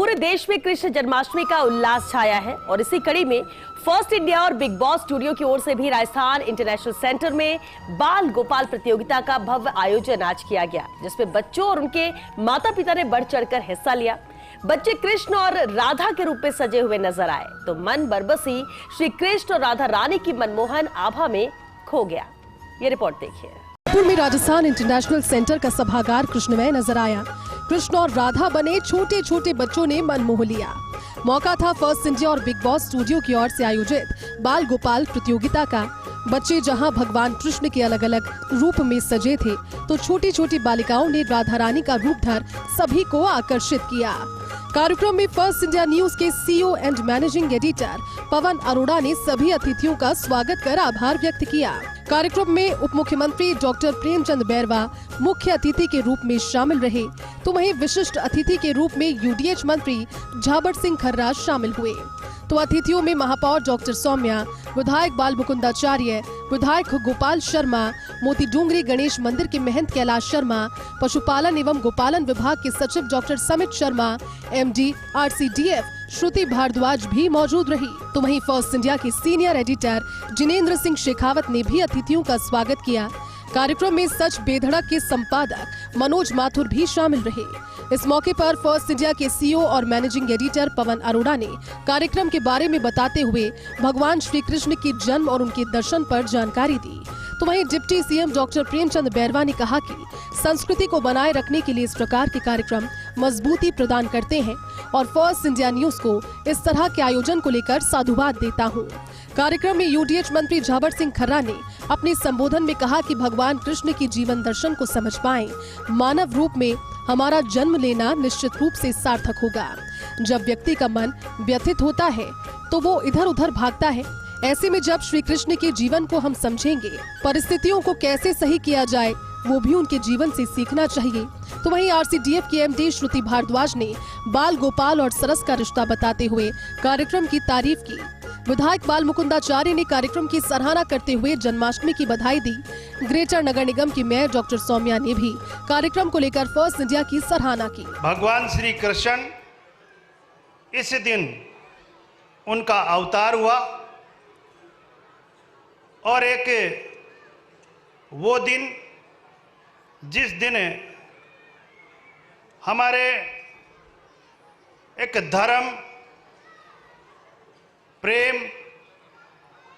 पूरे देश में कृष्ण जन्माष्टमी का उल्लास छाया है और इसी कड़ी में फर्स्ट इंडिया और बिग बॉस स्टूडियो की ओर से भी राजस्थान इंटरनेशनल सेंटर में बाल गोपाल प्रतियोगिता का भव्य आयोजन आज किया गया, जिसमें बच्चों और उनके माता पिता ने बढ़ चढ़कर हिस्सा लिया। बच्चे कृष्ण और राधा के रूप में सजे हुए नजर आए तो मन बरबसी श्री कृष्ण और राधा रानी की मनमोहन आभा में खो गया। ये रिपोर्ट देखिए। जयपुर में राजस्थान इंटरनेशनल सेंटर का सभागार कृष्णमय नजर आया। कृष्ण और राधा बने छोटे छोटे बच्चों ने मन मोह लिया। मौका था फर्स्ट इंडिया और बिग बॉस स्टूडियो की ओर से आयोजित बाल गोपाल प्रतियोगिता का। बच्चे जहां भगवान कृष्ण के अलग अलग रूप में सजे थे तो छोटी छोटी बालिकाओं ने राधा रानी का रूप धर सभी को आकर्षित किया। कार्यक्रम में फर्स्ट इंडिया न्यूज के CEO and managing editor Pawan Arora ने सभी अतिथियों का स्वागत कर आभार व्यक्त किया। कार्यक्रम में उप मुख्यमंत्री डॉक्टर प्रेमचंद बैरवा मुख्य अतिथि के रूप में शामिल रहे तो वहीं विशिष्ट अतिथि के रूप में यूडीएच मंत्री झाबर सिंह खर्रा शामिल हुए। तो अतिथियों में महापौर डॉक्टर सौम्या, विधायक बाल मुकुंदाचार्य, विधायक गोपाल शर्मा, मोती डूंगरी गणेश मंदिर के महंत कैलाश शर्मा, पशुपालन एवं गोपालन विभाग के सचिव doctor Samit Sharma, MD RCDF श्रुति भारद्वाज भी मौजूद रही। तो वहीं फर्स्ट इंडिया के सीनियर एडिटर जिनेंद्र सिंह शेखावत ने भी अतिथियों का स्वागत किया। कार्यक्रम में सच बेधड़क के संपादक मनोज माथुर भी शामिल रहे। इस मौके पर फर्स्ट इंडिया के सीईओ और मैनेजिंग एडिटर पवन अरोड़ा ने कार्यक्रम के बारे में बताते हुए भगवान श्री कृष्ण के जन्म और उनके दर्शन पर जानकारी दी। तो वहीं deputy CM doctor Premchand Bairwa ने कहा कि संस्कृति को बनाए रखने के लिए इस प्रकार के कार्यक्रम मजबूती प्रदान करते हैं और फर्स्ट इंडिया न्यूज को इस तरह के आयोजन को लेकर साधुवाद देता हूँ। कार्यक्रम में यूडीएच मंत्री झाबर सिंह खर्रा ने अपने संबोधन में कहा कि भगवान कृष्ण की जीवन दर्शन को समझ पाएं, मानव रूप में हमारा जन्म लेना निश्चित रूप से सार्थक होगा। जब व्यक्ति का मन व्यथित होता है तो वो इधर उधर भागता है। ऐसे में जब श्री कृष्ण के जीवन को हम समझेंगे, परिस्थितियों को कैसे सही किया जाए वो भी उनके जीवन से सीखना चाहिए। तो वहीं आरसीडीएफ की एमडी श्रुति भारद्वाज ने बाल गोपाल और सरस का रिश्ता बताते हुए कार्यक्रम की तारीफ की। विधायक बाल मुकुंदाचार्य ने कार्यक्रम की सराहना करते हुए जन्माष्टमी की बधाई दी। ग्रेटर नगर निगम की मेयर डॉक्टर सौम्या ने भी कार्यक्रम को लेकर फर्स्ट इंडिया की सराहना की। भगवान श्री कृष्ण इस दिन उनका अवतार हुआ और एक वो दिन जिस दिन हमारे एक धर्म, प्रेम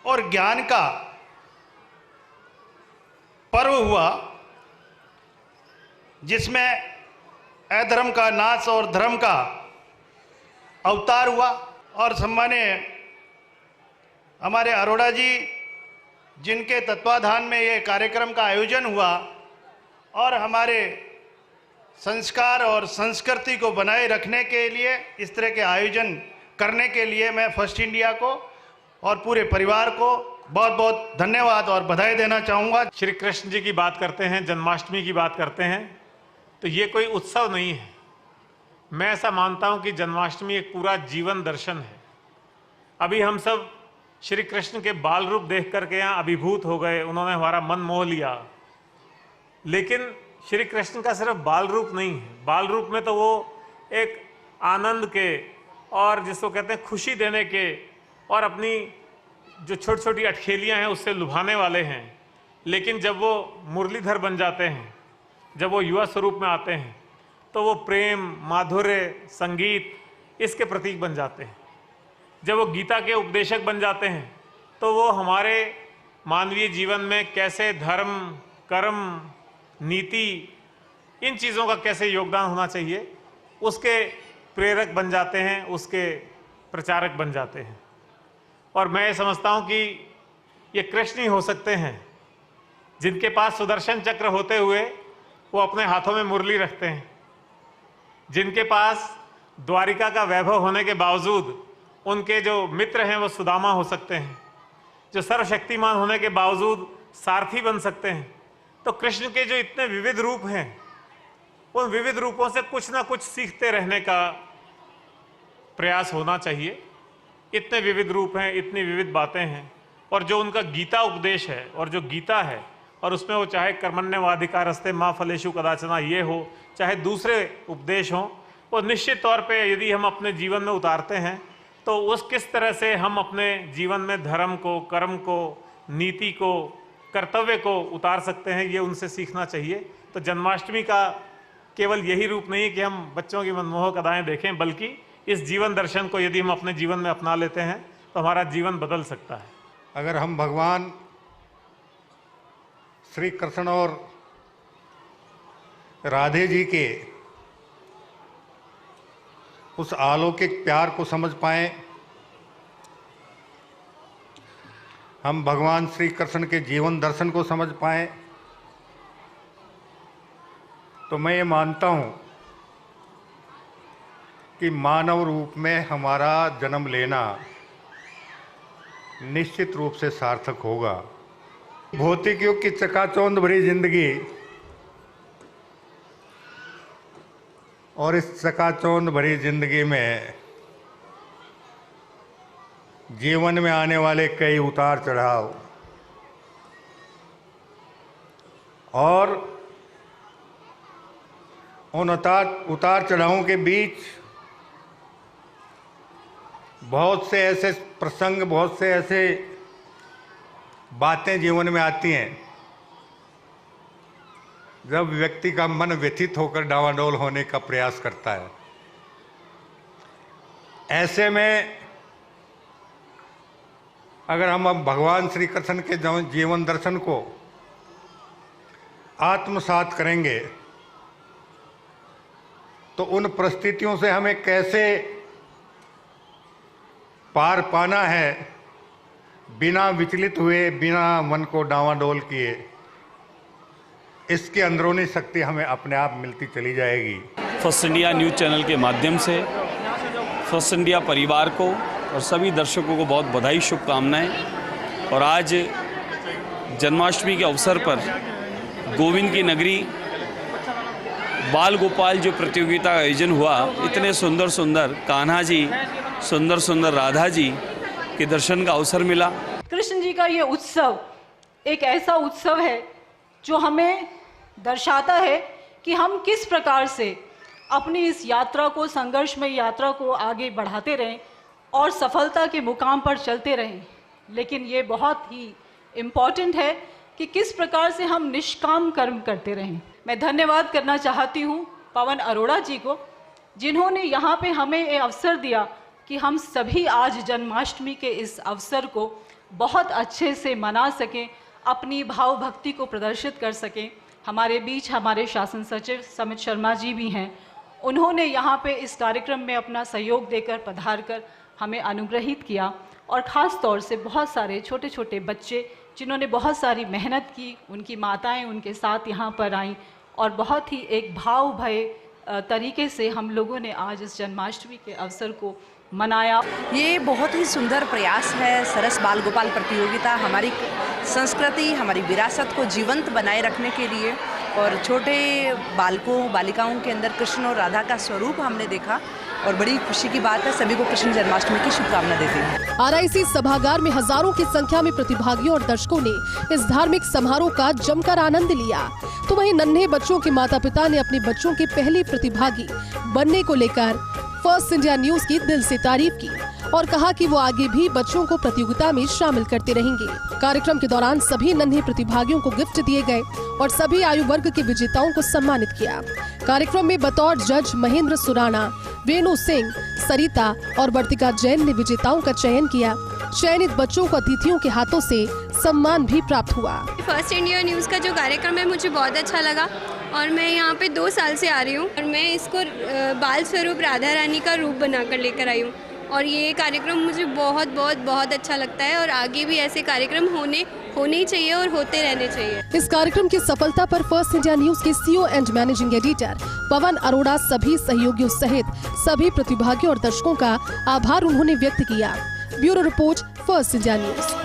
और ज्ञान का पर्व हुआ, जिसमें अधर्म का नाश और धर्म का अवतार हुआ। और सम्मानीय हमारे अरोड़ा जी जिनके तत्वाधान में ये कार्यक्रम का आयोजन हुआ और हमारे संस्कार और संस्कृति को बनाए रखने के लिए इस तरह के आयोजन करने के लिए मैं फर्स्ट इंडिया को और पूरे परिवार को बहुत बहुत धन्यवाद और बधाई देना चाहूँगा। श्री कृष्ण जी की बात करते हैं, जन्माष्टमी की बात करते हैं तो ये कोई उत्सव नहीं है। मैं ऐसा मानता हूँ कि जन्माष्टमी एक पूरा जीवन दर्शन है। अभी हम सब श्री कृष्ण के बाल रूप देख करके यहाँ अभिभूत हो गए, उन्होंने हमारा मन मोह लिया। लेकिन श्री कृष्ण का सिर्फ बाल रूप नहीं है, बाल रूप में तो वो एक आनंद के और जिसको कहते हैं खुशी देने के और अपनी जो छोटी छोटी अटखेलियाँ हैं उससे लुभाने वाले हैं। लेकिन जब वो मुरलीधर बन जाते हैं, जब वो युवा स्वरूप में आते हैं तो वो प्रेम, माधुर्य, संगीत इसके प्रतीक बन जाते हैं। जब वो गीता के उपदेशक बन जाते हैं तो वो हमारे मानवीय जीवन में कैसे धर्म, कर्म, नीति, इन चीज़ों का कैसे योगदान होना चाहिए उसके प्रेरक बन जाते हैं, उसके प्रचारक बन जाते हैं। और मैं ये समझता हूँ कि ये कृष्ण ही हो सकते हैं जिनके पास सुदर्शन चक्र होते हुए वो अपने हाथों में मुरली रखते हैं, जिनके पास द्वारिका का वैभव होने के बावजूद उनके जो मित्र हैं वो सुदामा हो सकते हैं, जो सर्वशक्तिमान होने के बावजूद सारथी बन सकते हैं। तो कृष्ण के जो इतने विविध रूप हैं, उन विविध रूपों से कुछ ना कुछ सीखते रहने का प्रयास होना चाहिए। इतने विविध रूप हैं, इतनी विविध बातें हैं और जो उनका गीता उपदेश है और जो गीता है और उसमें वो चाहे कर्मण्यवाधिकारस्ते माँ फलेषु कदाचना ये हो, चाहे दूसरे उपदेश हों, वो निश्चित तौर पे यदि हम अपने जीवन में उतारते हैं तो उस किस तरह से हम अपने जीवन में धर्म को, कर्म को, नीति को, कर्तव्य को उतार सकते हैं, ये उनसे सीखना चाहिए। तो जन्माष्टमी का केवल यही रूप नहीं है कि हम बच्चों की मनमोहक अदाएं देखें, बल्कि इस जीवन दर्शन को यदि हम अपने जीवन में अपना लेते हैं तो हमारा जीवन बदल सकता है। अगर हम भगवान श्री कृष्ण और राधे जी के उस अलौकिक प्यार को समझ पाएं, हम भगवान श्री कृष्ण के जीवन दर्शन को समझ पाएं, तो मैं ये मानता हूँ कि मानव रूप में हमारा जन्म लेना निश्चित रूप से सार्थक होगा। भौतिक युग की चकाचौंध भरी जिंदगी और इस चकाचौंध भरी जिंदगी में जीवन में आने वाले कई उतार चढ़ाव और उन उतार चढ़ावों के बीच बहुत से ऐसे प्रसंग, बहुत से ऐसे बातें जीवन में आती हैं जब व्यक्ति का मन व्यथित होकर डावाडोल होने का प्रयास करता है। ऐसे में अगर हम अब भगवान श्री कृष्ण के जीवन दर्शन को आत्मसात करेंगे तो उन परिस्थितियों से हमें कैसे पार पाना है, बिना विचलित हुए, बिना मन को डावाडोल किए, इसकी अंदरूनी शक्ति हमें अपने आप मिलती चली जाएगी। फर्स्ट इंडिया न्यूज़ चैनल के माध्यम से फर्स्ट इंडिया परिवार को और सभी दर्शकों को बहुत बधाई, शुभकामनाएं। और आज जन्माष्टमी के अवसर पर गोविंद की नगरी बाल गोपाल जो प्रतियोगिता का आयोजन हुआ, इतने सुंदर सुंदर कान्हा जी, सुंदर सुंदर राधा जी के दर्शन का अवसर मिला। कृष्ण जी का ये उत्सव एक ऐसा उत्सव है जो हमें दर्शाता है कि हम किस प्रकार से अपनी इस यात्रा को, संघर्ष में यात्रा को आगे बढ़ाते रहें और सफलता के मुकाम पर चलते रहें। लेकिन ये बहुत ही इम्पॉर्टेंट है कि किस प्रकार से हम निष्काम कर्म करते रहें। मैं धन्यवाद करना चाहती हूँ पवन अरोड़ा जी को, जिन्होंने यहाँ पे हमें ये अवसर दिया कि हम सभी आज जन्माष्टमी के इस अवसर को बहुत अच्छे से मना सकें, अपनी भाव भक्ति को प्रदर्शित कर सकें। हमारे बीच हमारे शासन सचिव समित शर्मा जी भी हैं। उन्होंने यहाँ पे इस कार्यक्रम में अपना सहयोग देकर पधार कर हमें अनुग्रहित किया, और ख़ास तौर से बहुत सारे छोटे छोटे बच्चे जिन्होंने बहुत सारी मेहनत की, उनकी माताएं उनके साथ यहाँ पर आईं और बहुत ही एक भाव भरे तरीके से हम लोगों ने आज इस जन्माष्टमी के अवसर को मनाया। ये बहुत ही सुंदर प्रयास है। सरस बाल गोपाल प्रतियोगिता हमारी संस्कृति, हमारी विरासत को जीवंत बनाए रखने के लिए, और छोटे बालकों बालिकाओं के अंदर कृष्ण और राधा का स्वरूप हमने देखा, और बड़ी खुशी की बात है। सभी को कृष्ण जन्माष्टमी की शुभकामना देते हैं। आरआईसी सभागार में हजारों की संख्या में प्रतिभागियों और दर्शकों ने इस धार्मिक समारोह का जमकर आनंद लिया। तो वहीं नन्हे बच्चों के माता पिता ने अपने बच्चों के पहले प्रतिभागी बनने को लेकर फर्स्ट इंडिया न्यूज की दिल से तारीफ की और कहा कि वो आगे भी बच्चों को प्रतियोगिता में शामिल करते रहेंगे। कार्यक्रम के दौरान सभी नन्हे प्रतिभागियों को गिफ्ट दिए गए और सभी आयु वर्ग के विजेताओं को सम्मानित किया। कार्यक्रम में बतौर जज महेंद्र सुराना, वेणु सिंह, सरिता और वर्तिका जैन ने विजेताओं का चयन किया। चयनित बच्चों को अतिथियों के हाथों से सम्मान भी प्राप्त हुआ। फर्स्ट इंडिया न्यूज़ का जो कार्यक्रम है मुझे बहुत अच्छा लगा, और मैं यहाँ पे 2 साल से आ रही हूँ, और मैं इसको बाल स्वरूप राधा रानी का रूप बनाकर लेकर आई हूँ, और ये कार्यक्रम मुझे बहुत बहुत बहुत अच्छा लगता है, और आगे भी ऐसे कार्यक्रम होने ही चाहिए और होते रहने चाहिए। इस कार्यक्रम की सफलता पर फर्स्ट इंडिया न्यूज के CEO and managing editor Pawan Arora सभी सहयोगियों सहित सभी प्रतिभागियों और दर्शकों का आभार उन्होंने व्यक्त किया। Bureau report, first India news.